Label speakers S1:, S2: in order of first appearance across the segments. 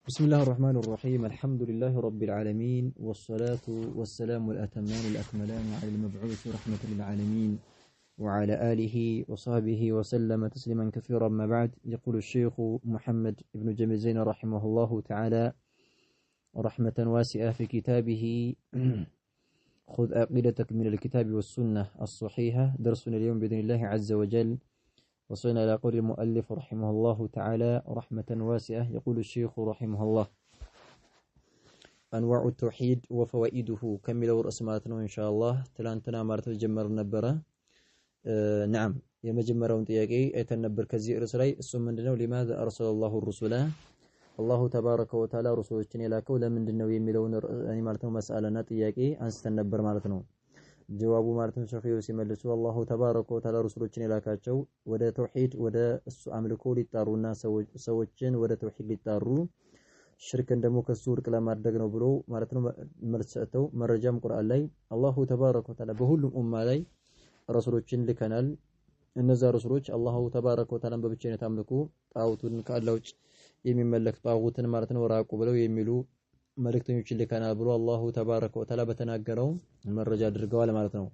S1: بسم الله الرحمن الرحيم الحمد لله رب العالمين والصلاة والسلام الأتمان الأكملان على المبعوث رحمة للعالمين وعلى آله وصحبه وسلم تسليما كثيرا. ما بعد، يقول الشيخ محمد بن جميل زين رحمه الله تعالى رحمة واسعة في كتابه خذ عقيدتك من الكتاب والسنة الصحيحة، درسنا اليوم بإذن الله عز وجل. وصلنا إلى قول المؤلف رحمه الله تعالى رحمة واسعة. يقول الشيخ رحمه الله: أنواع التوحيد وفوائده. كملوا رأسماتنا إن شاء الله. تلانتنا مرت الجمر نبرة. نعم، يمجمرون تياقي أيتنبر كزي رسلي السمندنا. لماذا أرسل الله الرسل؟ الله تبارك وتعالى رسولتين لك ولمن دنو يملون يعني مرتهم مسألة تياقي أنستنبر مرتنا. ጀዋቡ ማለት ነው ሸኺው ሲመልሱ አላሁ ተባረከ ወተዓላ ረሱሎችን የላካቸው ወደ ተውሂድ ወደ እሱ አምልኮ ሊጣሩና ሰዎችን ወደ ተውሂድ ሊጣሩ ሽርክን ደግሞ ከሱ ውድቅ ለማድረግ ነው ብሎ ማለት ነው መልስ ሰጥተው መረጃም ቁርአን ላይ አላሁ ተባረከ ወተዓላ በሁሉም ኡማ ላይ ረሱሎችን ልከናል። እነዛ ረሱሎች አላሁ ተባረከ ወተዓላን በብቸኝነት አምልኩ፣ ጣውቱን ከአላህ ውጭ የሚመለክ ጣውቱን ማለት ነው ራቁ ብለው የሚሉ መልእክተኞችን ልከናል ብሎ አላሁ ተባረከ ወተዓላ በተናገረው መረጃ አድርገዋል ማለት ነው።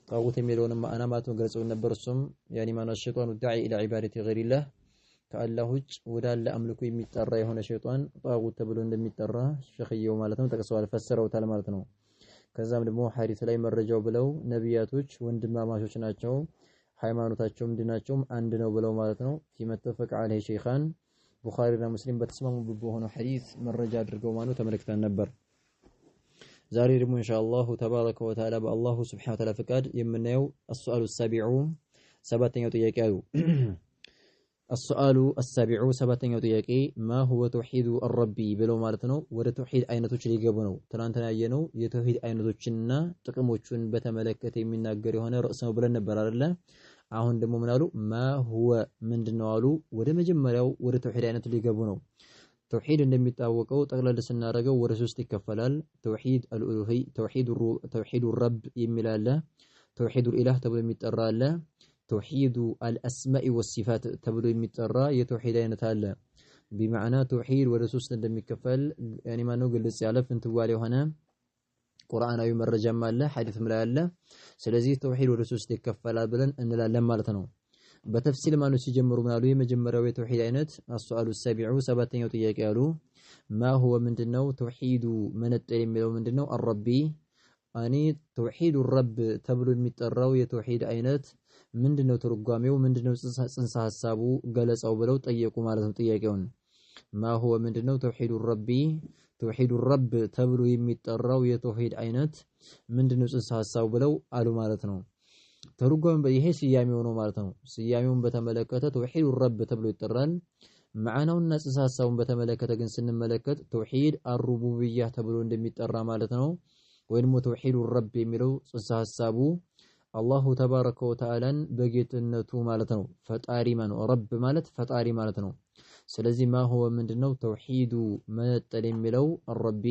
S1: ጣውት የሚለውንም ማዕና ማለት ነው ገልጸው ነበር። እሱም ያኒ ማነው ሸይጣኑ ዳዒ ኢላ ዒባደቲ ገይሪላህ ከአላህ ውጭ ወዳለ አምልኮ የሚጠራ የሆነ ሸይጣን ጣውት ተብሎ እንደሚጠራ ሸኺየው ማለት ነው ጠቅሰዋል፣ ፈሰረውታል ማለት ነው። ከዛም ደግሞ ሐዲስ ላይ መረጃው ብለው ነቢያቶች ወንድማማቾች ናቸው፣ ሃይማኖታቸውም ድናቸውም አንድ ነው ብለው ማለት ነው ፊመተፈቅ ዐለይሂ ሸይኻን ቡኻሪና ሙስሊም በተስማሙበት በሆነው ሐዲስ መረጃ አድርገው ማለት ተመልክተን ነበር። ዛሬ ደግሞ ኢንሻአላህ ተባረከ ወተዓላ በአላሁ ሱብሓነሁ ወተዓላ ፍቃድ የምናየው السؤال السابع ሰባተኛው ጥያቄ አሉ። السؤال السابع ሰባተኛው ጥያቄ ما هو توحيد الرب ብለው ማለት ነው ወደ ተውሂድ አይነቶች ሊገቡ ነው። ትናንትና ያየነው የተውሂድ አይነቶችና ጥቅሞቹን በተመለከተ የሚናገር የሆነ ርዕስ ነው ብለን ነበር አይደለ? አሁን ደግሞ ምን አሉ? ማ ሁወ ምንድነው አሉ። ወደ መጀመሪያው ወደ ተውሂድ አይነት ሊገቡ ነው። ተውሂድ እንደሚታወቀው ጠቅለል ስናደርገው ወደ ሶስት ይከፈላል። ተውሂድ አልኡሉሂ፣ ተውሂዱ ረብ የሚል አለ፣ ተውሂዱ ኢላህ ተብሎ የሚጠራ አለ፣ ተውሂዱ አልአስማኢ ወሲፋት ተብሎ የሚጠራ የተውሂድ አይነት አለ። ቢማዕና ተውሂድ ወደ ሶስት እንደሚከፈል ያኒ ማነው ግልጽ ያለ ፍንትዋል የሆነ ቁርአናዊ መረጃም አለ፣ ሐዲስም ላይ አለ። ስለዚህ ተውሂድ ወደ ሶስት ይከፈላል ብለን እንላለን ማለት ነው። በተፍሲል ማኑ ሲጀምሩ ምናሉ የመጀመሪያው የተውሂድ አይነት السؤال السابع ሰባተኛው ጥያቄ አሉ ما هو ምንድነው ተውሂዱ መነጠል የሚለው ምንድነው الرب አኒ ተውሂዱ ረብ ተብሎ የሚጠራው የተውሂድ አይነት ምንድነው ትርጓሜው ምንድነው ጽንሰ ሐሳቡ ገለጻው ብለው ጠየቁ ማለት ነው ጥያቄውን ما هو ምንድነው ተውሂዱ ረቢ ተውሂዱ ረብ ተብሎ የሚጠራው የተውሂድ አይነት ምንድነው ጽንሰ ሐሳቡ ብለው አሉ ማለት ነው። ተርጓም በይሄ ስያሜው ነው ማለት ነው። ስያሜውን በተመለከተ ተውሂዱ ረብ ተብሎ ይጠራል። ማዕናውና ጽንሰ ሐሳቡን በተመለከተ ግን ስንመለከት ተውሂድ አሩቡብያ ተብሎ እንደሚጠራ ማለት ነው። ወይም ተውሂዱ ረብ የሚለው ጽንሰ ሐሳቡ አላሁ ተባረከ ወተዓላን በጌትነቱ ማለት ነው ፈጣሪ ማለት ረብ ማለት ፈጣሪ ማለት ነው። ስለዚህ ማ ሁወ ምንድነው ተውሂዱ መነጠል የሚለው ረቢ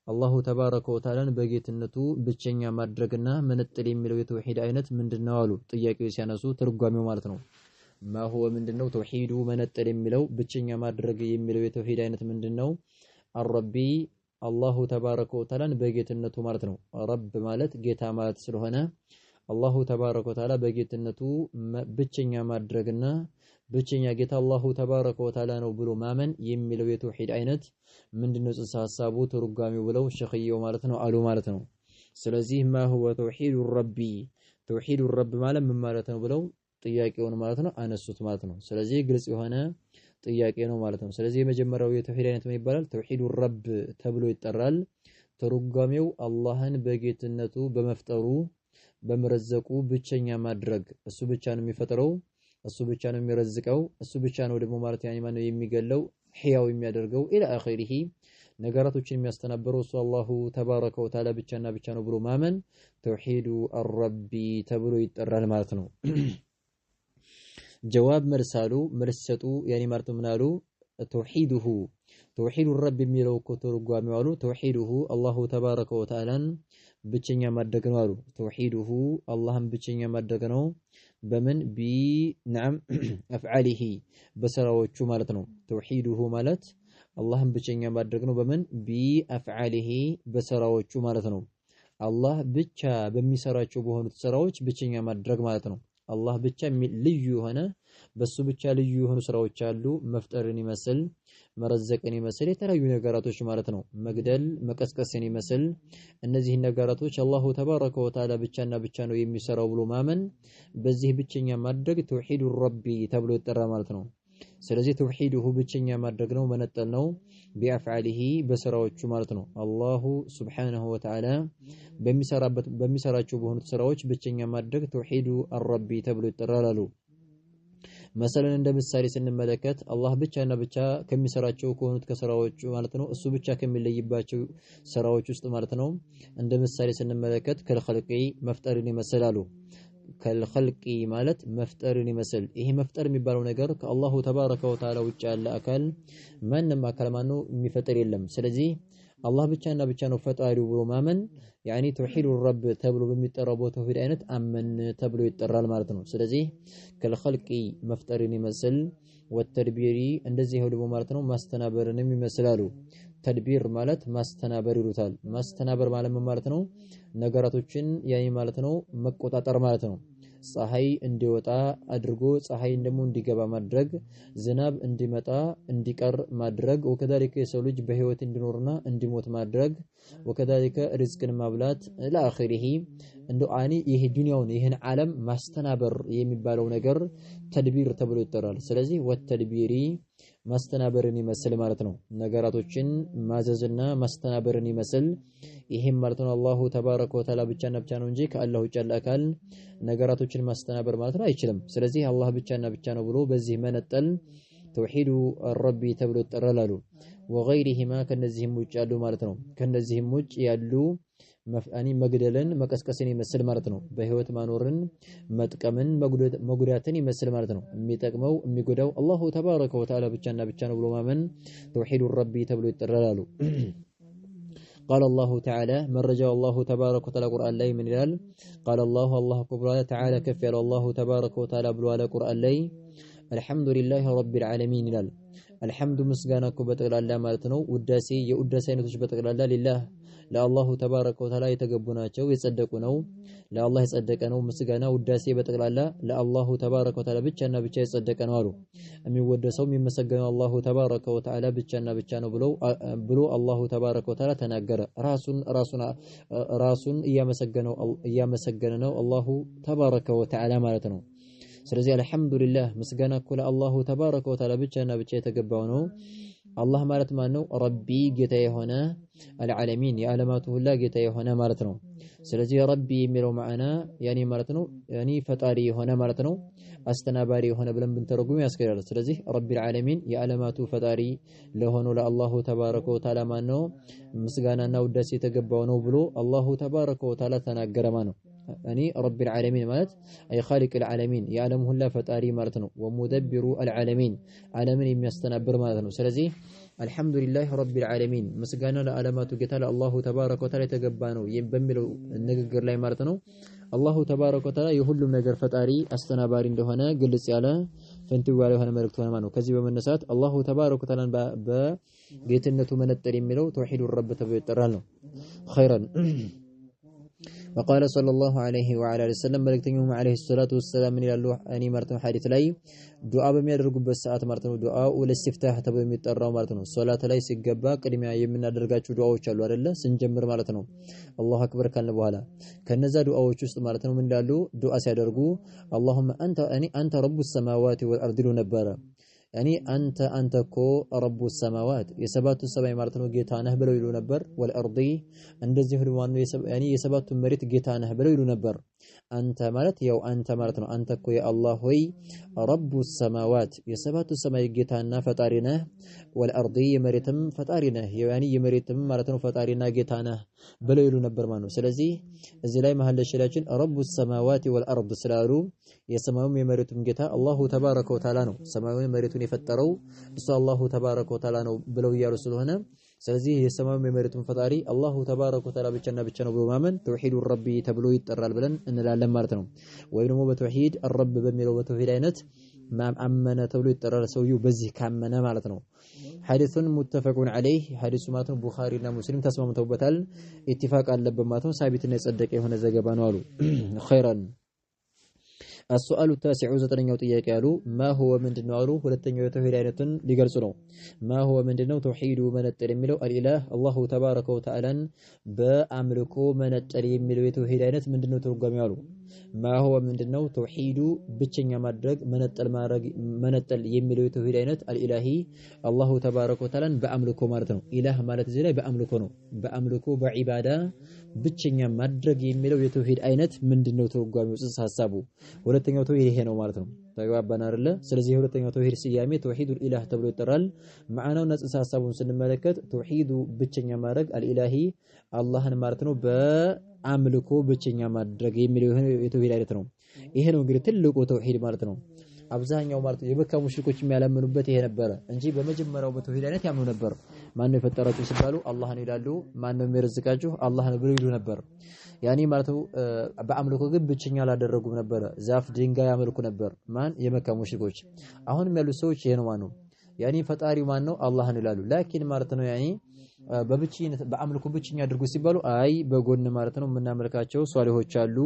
S1: አላሁ ተባረከ ወተዓላን በጌትነቱ ብቸኛ ማድረግና መነጠል የሚለው የተውሂድ አይነት ምንድነው አሉ ጥያቄው ሲያነሱ ትርጓሜው ማለት ነው። ማ ሁወ ምንድነው ተውሂዱ መነጠል የሚለው ብቸኛ ማድረግ የሚለው የተውሂድ አይነት ምንድነው? አረቢ አላሁ ተባረከ ወተዓላን በጌትነቱ ማለት ነው። ረብ ማለት ጌታ ማለት ስለሆነ አላሁ ተባረከ ወተዓላ በጌትነቱ ብቸኛ ማድረግና ብቸኛ ጌታ አላሁ ተባረከ ወተዓላ ነው ብሎ ማመን የሚለው የተውሂድ አይነት ምንድነው ጽንሰ ሐሳቡ ትርጓሜው ብለው ሸኺየው ማለት ነው አሉ ማለት ነው። ስለዚህ ማ ሁወ ተውሂዱ ረቢ ተውሂዱ ረብ ማለት ምን ማለት ነው ብለው ጥያቄውን ማለት ነው አነሱት ማለት ነው። ስለዚህ ግልጽ የሆነ ጥያቄ ነው ማለት ነው። ስለዚህ የመጀመሪያው የተውሂድ አይነት ምን ይባላል? ተውሂዱ ረብ ተብሎ ይጠራል። ትርጓሜው አላህን በጌትነቱ በመፍጠሩ በመረዘቁ ብቸኛ ማድረግ፣ እሱ ብቻ ነው የሚፈጥረው፣ እሱ ብቻ ነው የሚረዝቀው፣ እሱ ብቻ ነው ደግሞ ማለት ያኒ ማነው የሚገለው ህያው የሚያደርገው ኢላ አኺሪሂ ነገራቶችን የሚያስተናበረው እሱ አላሁ ተባረከ ወተዓላ ብቻና ብቻ ነው ብሎ ማመን ተውሂዱ አረቢ ተብሎ ይጠራል ማለት ነው። ጀዋብ መልሳሉ መልሰጡ ያኒ ማለት ምናሉ ተውሂዱሁ ተውሂዱ ረብ የሚለው እኮ ትርጓሜው አሉ ተውሂዱሁ አላሁ ተባረከ ወተዓላን ብቸኛ ማድረግ ነው አሉ። ተውሂዱሁ አላህን ብቸኛ ማድረግ ነው በምን ቢነዓም አፍዓሊሂ በስራዎቹ ማለት ነው። ተውሂዱሁ ማለት አላህን ብቸኛ ማድረግ ነው በምን ቢአፍዓሊሂ በስራዎቹ ማለት ነው አላህ ብቻ በሚሰራቸው በሆኑት ስራዎች ብቸኛ ማድረግ ማለት ነው አላህ ብቻ ልዩ የሆነ በሱ ብቻ ልዩ የሆኑ ስራዎች አሉ መፍጠርን ይመስል መረዘቅን ይመስል የተለያዩ ነገራቶች ማለት ነው መግደል መቀስቀስን ይመስል እነዚህ ነገራቶች አላሁ ተባረከ ወተዓላ ብቻና ብቻ ነው የሚሰራው ብሎ ማመን በዚህ ብቸኛ ማድረግ ተውሂዱ ረቢ ተብሎ ይጠራል ማለት ነው ስለዚህ ተውሂዱሁ ብቸኛ ማድረግ ነው መነጠል ነው ቢአፍዓሊሂ በስራዎቹ ማለት ነው አላሁ ሱብሓነሁ ወተዓላ በሚሰራቸው በሆኑት ስራዎች ብቸኛ ማድረግ ተውሂዱ አረቢ ተብሎ ይጠራል አሉ መሰለን እንደ ምሳሌ ስንመለከት አላህ ብቻና ብቻ ከሚሰራቸው ከሆኑት ከስራዎቹ ማለት ነው እሱ ብቻ ከሚለይባቸው ስራዎች ውስጥ ማለት ነው እንደ ምሳሌ ስንመለከት ከልኸልቂ መፍጠርን ይመስላሉ ከልኸልቂ ማለት መፍጠርን ይመስል ይሄ መፍጠር የሚባለው ነገር ከአላሁ ተባረከ ወተዓላ ውጭ ያለ አካል ማንም አካል ማነው የሚፈጥር የለም ስለዚህ አላህ ብቻና ብቻ ነው ፈጣሪው ብሎ ማመን ያኒ ተውሂዱ ረብ ተብሎ በሚጠራው ተውሂድ አይነት አመን ተብሎ ይጠራል ማለት ነው ስለዚህ ከልኸልቂ መፍጠርን ይመስል ወተድቢሪ እንደዚህ ይሄው ደግሞ ማለት ነው ማስተናበርንም ይመስላሉ ተድቢር ማለት ማስተናበር ይሉታል ማስተናበር ማለት ነው ነገራቶችን ያኒ ማለት ነው መቆጣጠር ማለት ነው ፀሐይ እንዲወጣ አድርጎ ፀሐይን ደግሞ እንዲገባ ማድረግ ዝናብ እንዲመጣ እንዲቀር ማድረግ ወከዳሊከ የሰው ልጅ በህይወት እንዲኖርና እንዲሞት ማድረግ ወከዳሊከ ሪዝቅን ማብላት ለአኺሪሂ እንደው አኒ ይሄ ዱንያውን ይሄን ዓለም ማስተናበር የሚባለው ነገር ተድቢር ተብሎ ይጠራል ስለዚህ ወተድቢሪ ማስተናበርን ይመስል ማለት ነው ነገራቶችን ማዘዝና ማስተናበርን ይመስል ይሄም ማለት ነው አላሁ ተባረከ ወተዓላ ብቻና ብቻ ነው እንጂ ከአላህ ውጭ ያለ አካል ነገራቶችን ማስተናበር ማለት ነው አይችልም ስለዚህ አላህ ብቻና ብቻ ነው ብሎ በዚህ መነጠል ተውሂዱ ረቢ ተብሎ ይጠራል ወገይሪሂማ ከነዚህም ውጭ ያሉ ማለት ነው ከነዚህም ውጭ ያሉ መፍአኒ መግደልን መቀስቀስን ይመስል ማለት ነው በህይወት ማኖርን መጥቀምን መጉዳትን ይመስል ማለት ነው የሚጠቅመው የሚጎዳው አላሁ ተባረከ ወተዓላ ብቻና ብቻ ነው ብሎ ማመን ተውሂዱ ረቢ ተብሎ ይጠራል قال الله تعالى مرجع الله تبارك وتعالى قرآن لي من الال قال الله كبر تعالى كفر الله تبارك وتعالى بلو على قرآن لي الحمد لله رب العالمين الال الحمد مسغانك بتقلالا مالتنو وداسي يوداسي አይነቶች በተቀላላ لله ለአላሁ ተባረከ ወተዓላ የተገቡ ናቸው የጸደቁ ነው ለአላህ የጸደቀ ነው ምስጋና ውዳሴ በተቀላላ ለአላሁ ተባረከ ወተዓላ ብቻና ብቻ የጸደቀ ነው አሉ የሚወደሰው የሚመሰገነው አላሁ ተባረከ ወተዓላ ብቻና ብቻ ነው ብሎ አላሁ ተባረከ ወተዓላ ተናገረ ራሱን እያመሰገነ ነው አላሁ ተባረከ ወተዓላ ማለት ነው ስለዚህ አልহামዱሊላህ ምስጋና እኮ ለአላሁ ተባረከ ወተዓላ ብቻና ብቻ የተገባው ነው አላህ ማለት ማን ነው ረቢ ጌታ የሆነ العالمين የዓለማቱ ሁላ ጌታ የሆነ ማለት ነው ስለዚህ ረቢ የሚለው ማዕና ያኒ ማለት ነው ያኒ ፈጣሪ የሆነ ማለት ነው አስተናባሪ የሆነ ብለን ብንተረጉም ያስከራል ስለዚህ ረቢ العالمين የዓለማቱ ፈጣሪ ለሆነው ለአላሁ ተባረከ ወተዓላ ማን ነው ምስጋናና ውዳሴ የተገባው ነው ብሎ አላሁ ተባረከ ወተዓላ ተናገረ ማለት ነው እኔ ረቢ العالمين ማለት አይ خالق العالمين የዓለም ሁላ ፈጣሪ ማለት ነው ወሙደብሩ العالمين ዓለምን የሚያስተናብር ማለት ነው ስለዚህ አልহামዱሊላህ ረቢ العالمين ምስጋና ለዓለማቱ ጌታ ለአላሁ ተባረከ ወተዓላ የተገባ ነው በሚለው ንግግር ላይ ማለት ነው አላሁ ተባረከ ወተዓላ የሁሉም ነገር ፈጣሪ አስተናባሪ እንደሆነ ግልጽ ያለ ፈንቲው ያለ የሆነ መልእክት ሆነ ማለት ነው ከዚህ በመነሳት አላሁ ተባረከ ወተዓላ በጌትነቱ መነጠል የሚለው ተውሂዱ ረብ ተብሎ ይጠራል ነው ኸይራን وقال صلى الله عليه وعلى اله وسلم መልእክተኛው عليه الصلاه والسلام ምን ይላሉ እኔ ማለት ነው ሐዲስ ላይ ዱዓ በሚያደርጉበት ሰዓት ማለት ነው ዱዓው ለኢስቲፍታህ ተብሎ የሚጠራው ማለት ነው ሶላት ላይ ሲገባ ቅድሚያ የምናደርጋቸው ዱዓዎች አሉ አይደለ ስንጀምር ማለት ነው አላሁ አክበር ካልን በኋላ ከነዛ ዱዓዎች ውስጥ ማለት ነው ምን ይላሉ ዱዓ ሲያደርጉ اللهم انت رب السماوات والارض ነበር يعني አንተ እኮ ረቡ السماوات የሰባቱ ሰማይ ማለት ነው ጌታ ነህ ብለው ይሉ ነበር والارض እንደዚህ ሁሉ ማነው ያኒ የሰባቱ መሬት ጌታ ነህ ብለው ይሉ ነበር አንተ ማለት ያው አንተ ማለት ነው አንተ እኮ የአላህ ሆይ ረቡ السماوات የሰባቱ ሰማይ ጌታና ፈጣሪ ነህ والارض የመሬትም ፈጣሪ ነህ ያኒ የመሬትም ማለት ነው ፈጣሪና ጌታ ነህ ብለው ይሉ ነበር ማለት ነው ስለዚህ እዚህ ላይ መሐል ለሽላችን ረቡ السماوات والارض ስላሉ የሰማዩም የመሬቱም ጌታ አላሁ ተባረከ ወተዓላ ነው ሰማዩን መሬቱን የፈጠረው እሱ አላሁ ተባረከ ወተዓላ ነው ብለው ይያሉ ስለሆነ ስለዚህ የሰማዩም የመሬቱም ፈጣሪ አላሁ ተባረከ ወተዓላ ብቻና ብቻ ነው ብሎ ማመን ተውሂዱ ረቢ ተብሎ ይጠራል ብለን እንላለን ማለት ነው ወይ ደግሞ በተውሂድ الرب በሚለው በተውሂድ አይነት አመነ ተብሎ ይጠራል ሰውየው በዚህ ካመነ ማለት ነው ሐዲሱን ሙተፈቁን ዐለይህ ሐዲሱ ማለት ነው ቡኻሪና ሙስሊም ተስማምተውበታል ኢትፋቅ አለበት ማለት ነው ሳቢትና የጸደቀ የሆነ ዘገባ ነው አሉ ኸይራን السؤال التاسع زتنኛው ጥያቄ ያሉ ما هو ምንድነው አሉ ሁለተኛው የተውሂድ አይነትን ሊገልጹ ነው ما هو ምንድነው ተውሂዱ መነጠል የሚለው አልኢላህ አላሁ ተባረከ ወተዓላን በአምልኮ መነጠል የሚለው የተውሂድ አይነት ምንድነው ተርጓሚው አሉ ما هو ምንድነው ተውሂዱ ብቸኛ ማድረግ መነጠል የሚለው የተውሂድ አይነት አልኢላሂ አላሁ ተባረከ ወተዓላን በአምልኮ ማለት ነው ኢላህ ማለት እዚህ ላይ በአምልኮ ነው በአምልኮ በዒባዳ ብቸኛ ማድረግ የሚለው የተውሂድ አይነት ምንድነው ተርጓሚው ጽንሰ ሐሳቡ ሁለተኛው ተውሂድ ይሄ ነው ማለት ነው ተግባባን አይደለ ስለዚህ ሁለተኛው ተውሂድ ስያሜ ተውሂዱል ኢላህ ተብሎ ይጠራል ማዕናውና ጽንሰ ሐሳቡን ስንመለከት ተውሂዱ ብቸኛ ማድረግ አልኢላሂ አላህን ማለት ነው በአምልኮ ብቸኛ ማድረግ የሚለው የተውሂድ አይነት ነው ይሄ ነው እንግዲህ ትልቁ ተውሂድ ማለት ነው አብዛኛው ማለት የመካ ሙሽሪኮች የሚያለምኑበት ይሄ ነበር እንጂ በመጀመሪያው በተውሂድ አይነት ያምኑ ነበር ማን ነው የፈጠራችሁ ሲባሉ አላህ ነው ይላሉ ማን ነው የሚረዝቃችሁ አላህ ነው ይሉ ነበር ያኒ ማለት በአምልኮ ግን ብቸኛ አላደረጉም ነበር ዛፍ ድንጋይ ያመልኩ ነበር ማን የመካ ሙሽሪኮች አሁንም ያሉ ሰዎች ይሄ ነው ማነው ያኒ ፈጣሪው ማን ነው አላህ ነው ይላሉ ላኪን ማለት ነው ያኒ በብቸኝነት በአምልኮ ብቸኛ አድርጉ ሲባሉ አይ በጎን ማለት ነው የምናመልካቸው ሷሊሆች አሉ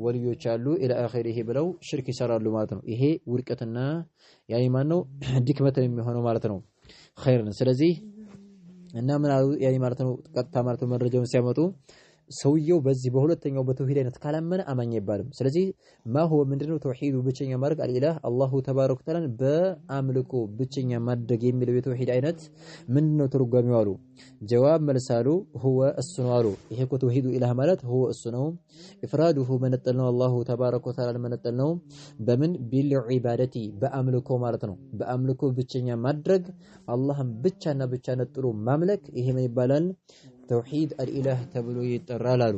S1: ወልዮች አሉ ኢላ አኺሪሂ ብለው ሽርክ ይሰራሉ ማለት ነው ይሄ ውድቀትና ያኒ ማን ነው ድክመት የሚሆነው ማለት ነው ኸይር ስለዚህ እና ምን አሉ ያኒ ማለት ነው ቀጥታ ማለት ነው መረጃውን ሲያመጡ ሰውየው በዚህ በሁለተኛው በተውሂድ አይነት ካላመነ አማኝ አይባልም ስለዚህ ما هو ምንድነው ተውሂዱ ብቸኛ ማድረግ አልኢላህ አላሁ ተባረከ ወተዓላ በአምልኮ ብቸኛ ማድረግ የሚለው የተውሂድ አይነት ምንድነው ተርጓሚው አሉ ጀዋብ መልሳሉ هو السنوار ይሄ እኮ ተውሂዱ ኢላህ ማለት هو السنو ኢፍራዱሁ መነጠል ነው አላሁ ተባረከ ወተዓላ መነጠል ነው በምን ቢልዒባደቲ በአምልኮ ማለት ነው በአምልኮ ብቸኛ ማድረግ አላህን ብቻና ብቻ ነጥሎ ማምለክ ይሄ ምን ይባላል ተውሂድ አልኢላህ ተብሎ ይጠራል አሉ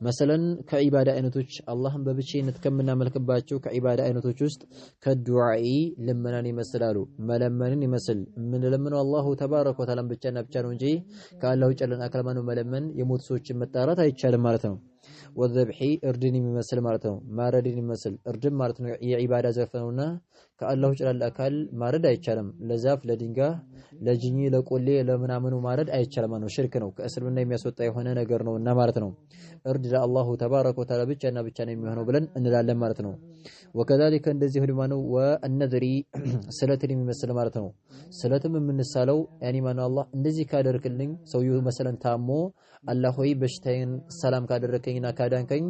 S1: مثلا ከዒባዳ አይነቶች አላህን በብቸኝነት ከምናመልክባቸው ከዒባዳ አይነቶች ውስጥ ከዱዓኢ ለመናን ይመስላሉ መለመንን ይመስል ምን ለምነው አላሁ ተባረከ ወተዓላ ብቻና ብቻ ነው እንጂ ከአላህ ውጭ ያለን አካል ማነው መለመን የሞት ሰዎችን መጣራት አይቻልም ማለት ነው ወዘብሒ እርድን የሚመስል ማለት ነው ማረድን የሚመስል እርድን ማለት ነው የዒባዳ ዘርፍ ነውና ከአላህ ውጭ ያለ አካል ማረድ አይቻልም ለዛፍ ለድንጋይ ለጅኒ ለቆሌ ለምናምኑ ማረድ አይቻልም ነው ሽርክ ነው ከእስልምና የሚያስወጣ የሆነ ነገር ነውና ማለት ነው እርድ ለአላሁ ተባረከ ወተዓላ ብቻና ብቻ ነው የሚሆነው ብለን እንላለን ማለት ነው ወከዛሊከ እንደዚህ ሁሉ ማነው ወአነድሪ ስለትን የሚመስል ማለት ነው ስለትም የምንሳለው ያኒ ማነው አላህ እንደዚህ ካደረክልኝ ሰውየው መሰለን ታሞ አላህ ሆይ በሽታዬን ሰላም ካደረከኝና ካዳንከኝ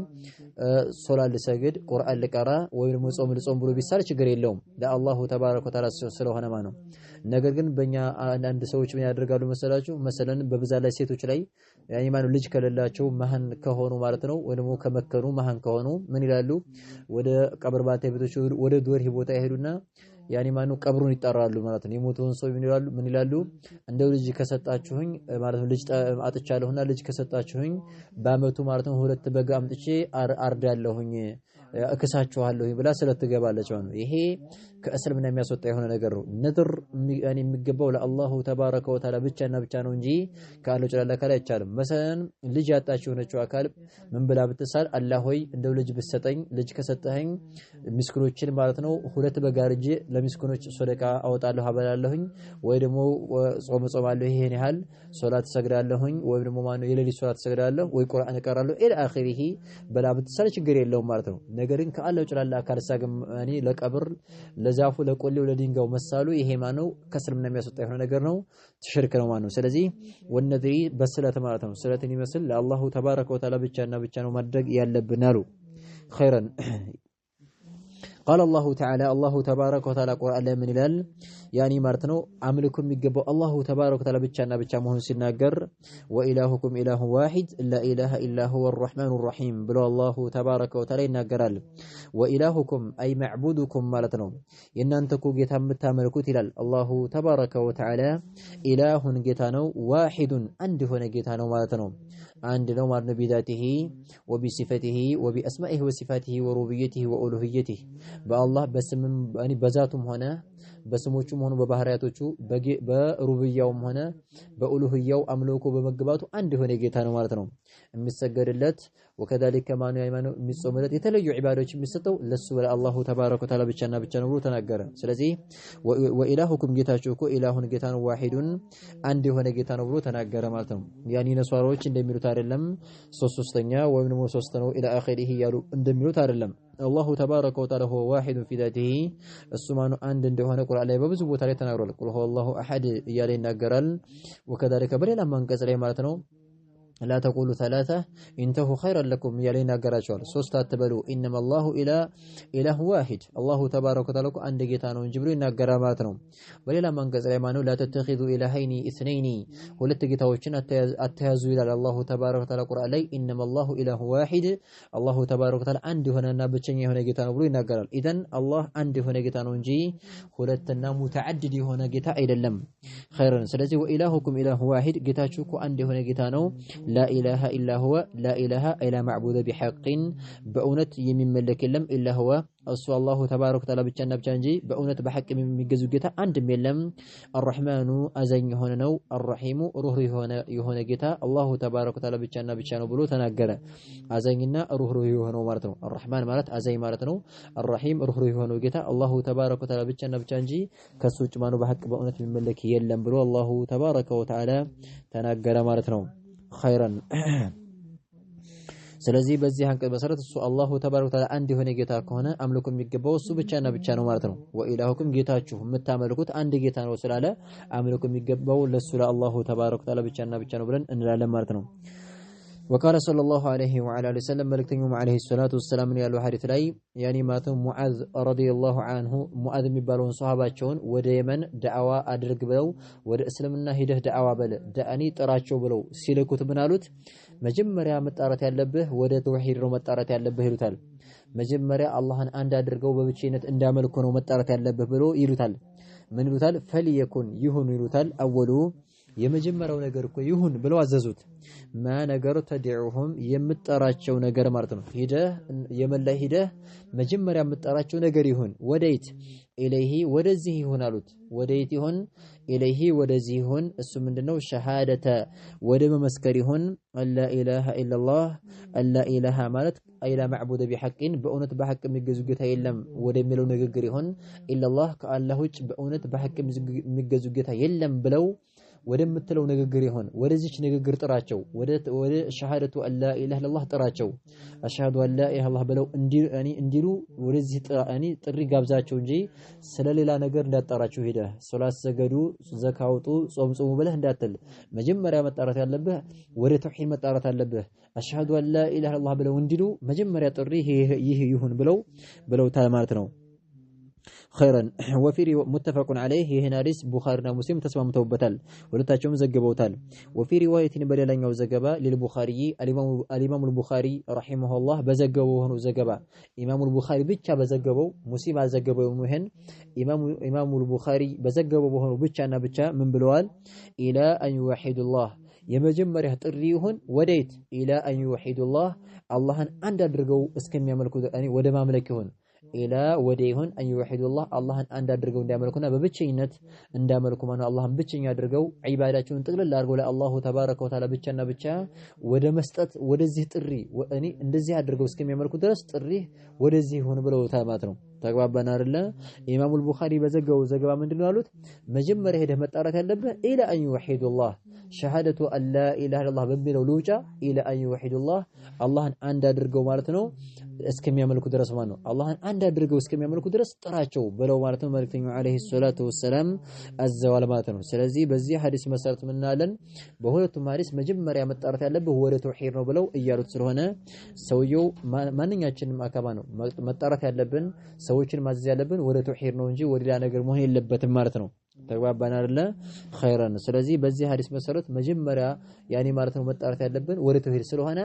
S1: ሶላት ልሰግድ ቁርአን ልቀራ ወይም ጾም ልጾም ብሎ ቢሳል ችግር የለውም ለአላሁ ተባረከ ወተዓላ ስለሆነ ማለት ነው ነገር ግን በእኛ አንድ ሰዎች ምን ያደርጋሉ መሰላችሁ መሰለን በብዛት ላይ ሴቶች ላይ ያኒ ማነው ልጅ ከሌላቸው መሃን ከሆኑ ማለት ነው ወይ ደግሞ ከመከኑ መሃን ከሆኑ ምን ይላሉ ወደ ቀብር ባታ ቤቶች ወደ ዱርሂ ቦታ ይሄዱና ያኒ ማነው ቀብሩን ይጣራሉ ማለት ነው የሞተውን ሰው ምን ይላሉ እንደው ልጅ ከሰጣችሁኝ ማለት ነው ልጅ አጥቻለሁና ልጅ ከሰጣችሁኝ በአመቱ ማለት ነው ሁለት በግ አምጥቼ አርዳለሁኝ እከሳችኋለሁ ብላ ስለተገባለች ነው ይሄ ከእስልምና የሚያስወጣ የሆነ ነገር ነው ነድር ያኒ የሚገባው ለአላሁ ተባረከ ወተዓላ ብቻና ብቻ ነው እንጂ ካለው ጭላላ ካለ አይቻልም መሰለን ልጅ ያጣችው ሆነችው አካል ምን ብላ ብትሳል አላህ ሆይ እንደው ልጅ ብትሰጠኝ ልጅ ከሰጠኸኝ ምስኪኖችን ማለት ነው ሁለት በጋርጄ ለምስኪኖች ሰደቃ አወጣለሁ አበላለሁኝ ወይ ደግሞ ጾማለሁ ይሄን ያህል ሶላት ሰግዳለሁኝ ወይ ደግሞ ማነው የሌሊት ሶላት ሰግዳለሁ ወይ ቁርአን እቀራለሁ ኢላ አኺሪሂ በላ ብትሳል ችግር የለውም ማለት ነው ነገርን ከአላህ ጭላላ አካል ሳገም ያኒ ለቀብር ለዛፉ ለቆሌው ለድንጋው መሳሉ ይሄ ማነው ከእስልምና የሚያስወጣ የሆነ ነገር ነው ሽርክ ነው ማነው ስለዚህ ወነድሪ በስለት ማለት ነው ስለትን ይመስል ለአላሁ ተባረከ ወተዓላ ብቻና ብቻ ነው ማድረግ ያለብን አሉ ኸይረን قال الله تعالى الله تبارك وتعالى قرآن ላይ ምን ይላል ያኒ ማለት ነው አምልኮ የሚገባው አላሁ ተባረከ ወተዓላ ብቻና ብቻ መሆኑን ሲናገር ወኢላሁኩም ኢላሁ ዋሂድ ላ ኢላሃ ኢላ ሁወ الرحمن الرحيم ብሎ አላሁ ተባረከ ወተዓላ ይናገራል ወኢላሁኩም አይ ማዕቡዱኩም ማለት ነው የናንተ እኮ ጌታ የምታመልኩት ይላል አላሁ ተባረከ ወተዓላ ኢላሁን ጌታ ነው ዋሂዱን አንድ ሆነ ጌታ ነው ማለት ነው አንድ ነው ማለት ነው ቢዛቲሂ ወቢሲፈቲሂ ወቢአስማኢሂ ወሲፋቲሂ ወሩብየቲሂ ወኡሉሂየቲሂ በአላህ በስምም ያኒ በዛቱም ሆነ በስሞቹም ሆነ በባህሪያቶቹ በሩብያውም ሆነ በኡሉህያው አምልኮ በመግባቱ አንድ የሆነ ጌታ ነው ማለት ነው የሚሰገድለት ወከذلك ማኑ ያይማኑ የሚጾምለት የተለዩ ዒባዳዎች የሚሰጠው ለሱ ለአላሁ ተባረከ ወተዓላ ብቻና ብቻ ነው ብሎ ተናገረ ስለዚህ ወኢላሁኩም ጌታችሁ እኮ ኢላሁን ጌታ ነው ዋሂዱን አንድ የሆነ ጌታ ነው ብሎ ተናገረ ማለት ነው ያኒ ነሷራዎች እንደሚሉት አይደለም ሶስተኛ ወይም ደግሞ ሶስት ነው ኢላ አኺሪህ ያሉ እንደሚሉት አይደለም አላሁ ተባረከ ወተዓላ هو واحد في ذاته እሱ ማኑ አንድ እንደሆነ ቁርአን ላይ በብዙ ቦታ ላይ ተናግሯል ቁል هو الله احد እያለ ይናገራል وكذلك በሌላ አንቀጽ ላይ ማለት ነው لا تقولوا ثلاثة انتهوا خيرا لكم يالينا قراشوال سوستا تبلو إنما الله إله واحد الله تبارك وتعالى عند جيتانو جبريلنا قراماتنا وليلا من قزر يمانو لا تتخذوا إلهين اثنين ولت جيتاوشن التهازوا إلى الله تبارك وتعالى قرأ لي إنما الله إله واحد الله تبارك وتعالى عند هنا نابتشني هنا جيتانو بلونا قرال إذن الله عند هنا جيتانو نجي ولتنا متعدد هنا جيتا إلى اللم خيرا سلزي وإلهكم إله واحد جيتاشوكو عند هنا جيتانو لا إله إلا هو لا إله إلا معبود بحق بأونت يمن ملك اللم إلا هو أصو الله تبارك وتعالى بجنة بجنجي بأونت بحق من جزوجته عند ملم الرحمن أزين هنا نو الرحيم روح يهون جتا الله تبارك وتعالى بجنة بلو تناجر أزيننا روح يهون مرتنو الرحمن مرت أزين مرتنو الرحيم روح يهون جتا الله تبارك وتعالى بجنة بجنجي كسوج مانو بحق بأونت من ملك يلم بلو الله تبارك وتعالى تناجر مرتنو خيرا ስለዚህ በዚህ አንቀጽ መሰረት እሱ አላሁ ተባረከ ወተዓላ አንድ የሆነ ጌታ ከሆነ አምልኮ የሚገባው እሱ ብቻና ብቻ ነው ማለት ነው ወኢላሁኩም ጌታችሁ የምታመልኩት አንድ ጌታ ነው ስላለ አምልኮ የሚገባው ለሱ ለአላሁ ተባረከ ወተዓላ ብቻና ብቻ ነው ብለን እንላለን ማለት ነው وقال صلى الله عليه وعلى اله وسلم ملكتهم عليه الصلاه والسلام ያለው ሐዲስ ላይ ያኒ ማቱ ሙዓዝ ረዲየላሁ ዐንሁ ሙዓዝ የሚባለውን ሱሐባቸውን ወደ የመን ዳዕዋ አድርግ ብለው ወደ እስልምና ሂደህ ዳዕዋ በለ ዳአኒ ጥራቸው ብለው ሲልኩት ምን አሉት መጀመሪያ መጣራት ያለብህ ወደ ተውሂድ ነው መጣራት ያለብህ ይሉታል መጀመሪያ አላህን አንድ አድርገው በብቸኝነት እንዳመልኩ ነው መጣራት ያለብህ ብሎ ይሉታል ምን ይሉታል ፈሊየኩን ይሁን ይሉታል አወሉ የመጀመሪያው ነገር እኮ ይሁን ብለው አዘዙት ማ ነገር ተድዑሁም የምትጠራቸው ነገር ማለት ነው ሂደህ የመላይ ሂደህ መጀመሪያ የምትጠራቸው ነገር ይሁን ወደይት ኢለይሂ ወደዚህ ይሁን አሉት ወደይት ይሁን ኢለይሂ ወደዚህ ይሁን እሱ ምንድነው ሸሃደተ ወደ መመስከር ይሁን አላ ኢላሃ ኢላላህ አላ ኢላሃ ማለት አይላ ማዕቡደ ቢሐቅን በእውነት በሐቅ የሚገዙ ጌታ የለም ወደሚለው ንግግር ይሁን ኢላላህ ከአላህ ውጭ በእውነት በሐቅ የሚገዙ ጌታ የለም ብለው ወደምትለው ንግግር ይሆን ወደዚች ንግግር ጥራቸው ወደ ሸሃደቱ አላ ኢላሃ ኢላላህ ጥራቸው አሽሃዱ አላ ኢላሃ ኢላላህ ብለው እንዲሉ ወደዚህ ጥሪ ጋብዛቸው እንጂ ስለሌላ ነገር እንዳጣራቸው ሄደ ሶላት ሰገዱ ዘካውጡ ጾም ጾሙ ብለህ እንዳትል መጀመሪያ መጣራት ያለብህ ወደ ተውሂድ መጣራት አለብህ አሽሃዱ አላ ኢላሃ ኢላላህ ብለው እንዲሉ መጀመሪያ ጥሪ ይህ ይሁን ብለው ማለት ነው خيرا وفي متفق عليه هنا حديث بخارينا مسلم ተስማምተውበታል ሁለታቸውም ዘግበውታል وفي روايه በሌላኛው ዘገባ للبخاري الامام البخاري رحمه الله በዘገበው ሆኖ ዘገባ ኢማሙ البخاري ብቻ በዘገበው ሙስሊም አልዘገበው ይሄን ኢማሙ البخاري በዘገበው ሆኖ ብቻና ብቻ ምን ብለዋል ኢላ አን يوحد الله የመጀመሪያ ጥሪ ይሁን ወዴት ኢላ አን يوحد الله አላህን አንድ አድርገው እስከሚያመልኩ ወደ ማምለክ ይሁን ኢላ ወደይሁን አን ይወሂዱላህ አላህን አንድ አድርገው እንዲያመልኩና በብቸኝነት እንዳመልኩ ማለት አላህን ብቸኛ አድርገው ዒባዳቸውን ጥቅልል አድርገው ለአላሁ ተባረከ ወተዓላ ብቻና ብቻ ወደ መስጠት ወደዚህ ጥሪ እንደዚህ አድርገው እስከሚያመልኩ ድረስ ጥሪ ወደዚህ ሆነ ብለው ታማት ነው ተግባባን አይደለ ኢማሙ አልቡኻሪ በዘገበው ዘገባ ምንድነው ያሉት መጀመሪያ ሄደህ መጣራት ያለብህ ኢላ አን ይወሂዱላህ ሸሃደቱ አላ ኢላሃ ኢላላህ በሚለው ልውጫ ኢላ አን ይወሂዱላህ አላህን አንድ አድርገው ማለት ነው እስከሚያመልኩ ድረስ ማለት ነው አላህን አንድ አድርገው እስከሚያመልኩ ድረስ ጥራቸው ብለው ማለት ነው መልእክተኛው አለይሂ ሰላቱ ወሰለም አዘዋል ማለት ነው ስለዚህ በዚህ ሐዲስ መሰረት ምናለን በሁለቱም ሐዲስ መጀመሪያ መጣራት ያለብህ ወደ ተውሂድ ነው ብለው እያሉት ስለሆነ ሰውየው ማንኛችንም አካባ ነው መጣራት ያለብን ሰዎችን ማዘዝ ያለብን ወደ ተውሂድ ነው እንጂ ወደ ሌላ ነገር መሆን የለበትም ማለት ነው ተግባባን አይደለ ኸይራን ስለዚህ በዚህ ሐዲስ መሰረት መጀመሪያ ያኔ ማለት ነው መጣራት ያለብን ወደ ተውሂድ ስለሆነ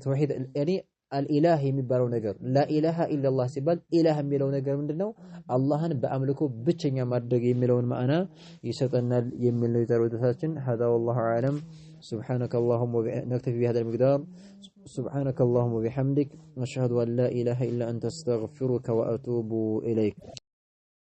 S1: ተውሂድ ያኔ አልኢላህ የሚባለው ነገር ላኢላሃ ኢላላህ ሲባል ኢላህ የሚለው ነገር ምንድነው? አላህን በአምልኮ ብቸኛ ማድረግ የሚለውን ማዕና ይሰጠናል የሚል ነው የተረዳታችን። هذا والله اعلم. سبحانك اللهم نكتفي بهذا المقدار. سبحانك اللهم وبحمدك أشهد أن لا إله إلا أنت أستغفرك وأتوب إليك.